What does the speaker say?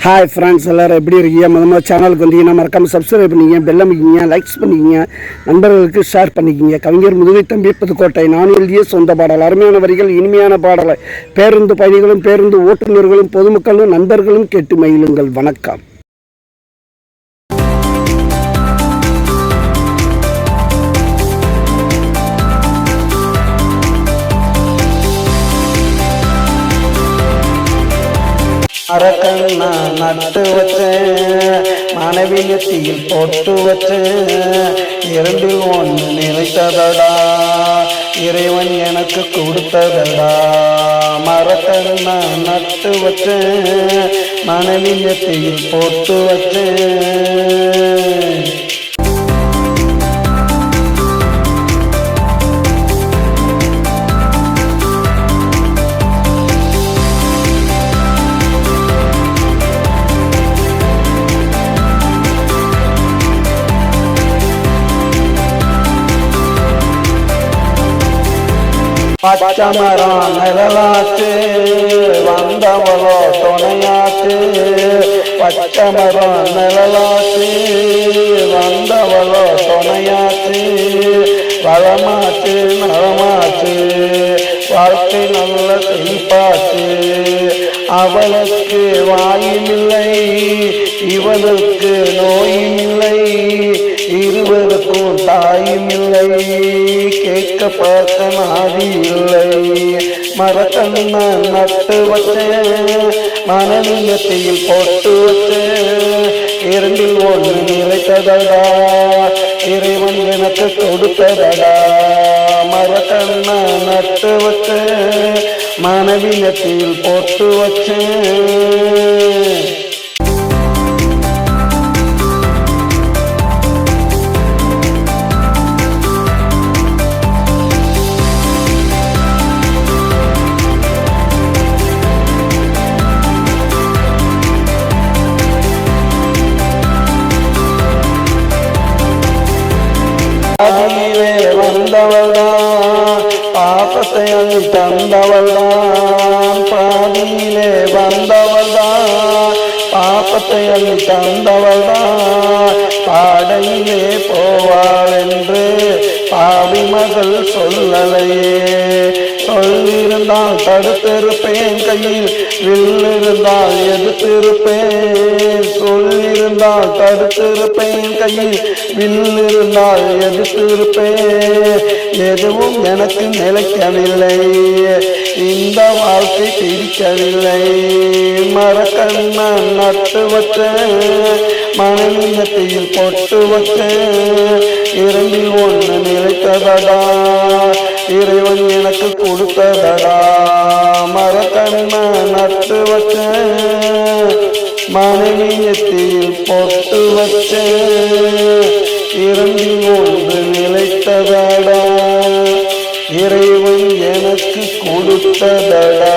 Hi friends, எல்லோரும் எப்படி இருக்கீங்க? முதல்ல சேனலுக்கு வந்தீங்கன்னா மறக்காமல் சப்ஸ்கிரைப் பண்ணிக்கிங்க, பெல் அமைக்கிங்க, லைக்ஸ் பண்ணிக்கிங்க, நண்பர்களுக்கு ஷேர் பண்ணிக்கிங்க. கவிஞர் முதுகை தம்பி புதுக்கோட்டை. நான் எழுதிய சொந்த பாடல். அருமையான வரிகள், இனிமையான பாடலை பேருந்து பயணிகளும் பேருந்து ஓட்டுநர்களும் பொதுமக்களும் நண்பர்களும் கேட்டு மகிழுங்கள். வணக்கம். அரக்கண்ணா நட்டு வச்சேன், மனைவி நெத்தியில் போட்டு வச்சேன், இரண்டில் ஒன்று நினைத்ததடா, இறைவன் எனக்கு கொடுத்ததடா. மரக்கண்ணா நட்டு வச்சேன், மனைவி நெத்தியில் போட்டு வச்சேன். பச்சமரம் நிழலாச்சு, வந்தவளோ துணையாச்சு. பச்சமரம் நிழலாச்சு, வந்தவளோ துணையாச்சு. வளமாச்சு நலமாச்சு, வாழ்க்கை நல்ல செழிப்பாச்சு. அவளுக்கு வாயுமில்லை, இவனுக்கு நோயுமில்லை, இருவருக்கும் தாயுமில்லை, கேட்க பார்க்க நாதி இல்லை. மரக்கண்ணா நட்டு வச்சேன், மனநிலத்தில் போட்டு வச்சேன், இரண்டில் ஒன்று நிலைத்ததடா, இறைவன் எனக்கு கொடுத்ததடா. மரக்கண்ணா நட்டு வச்சேன், மனநிலத்தில் போட்டு வச்சேன். பாதியிலே வந்தவள்தான், பாப்பத்தை அள்ளி தந்தவள்தான். பாதியிலே வந்தவள்தான், பாப்பத்தை அள்ளி தந்தவள்தான். பாடையிலே போவாள் என்று பாவி மகள் சொல்லலையே. சொல்லிருந்தால் தடுத்திருப்பேன், கையில் வில்லிருந்தால் எதிர்த்திருப்பேன். சொல்லிருந்தால் தடுத்திருப்பேன், கையில் வில்லிருந்தால் எதிர்த்திருப்பேன். எதுவும் எனக்கு நிலைக்கவில்லை, இந்த வாழ்க்கை பிடிக்கவில்லை. மரக்கண்ணா நட்டு வச்சேன், மனநிலத்தில் போட்டு வச்சேன், இரண்டில் ஒன்று நிலைத்ததடா, இறைவன் எனக்கு கொடுத்ததடா. மரக்கண்ணா நட்டு வச்சேன், மனைவியத்தில் போட்டு வச்சேன், இரண்டில் ஒன்று நிலைத்ததடா, இறைவன் எனக்கு கொடுத்ததடா.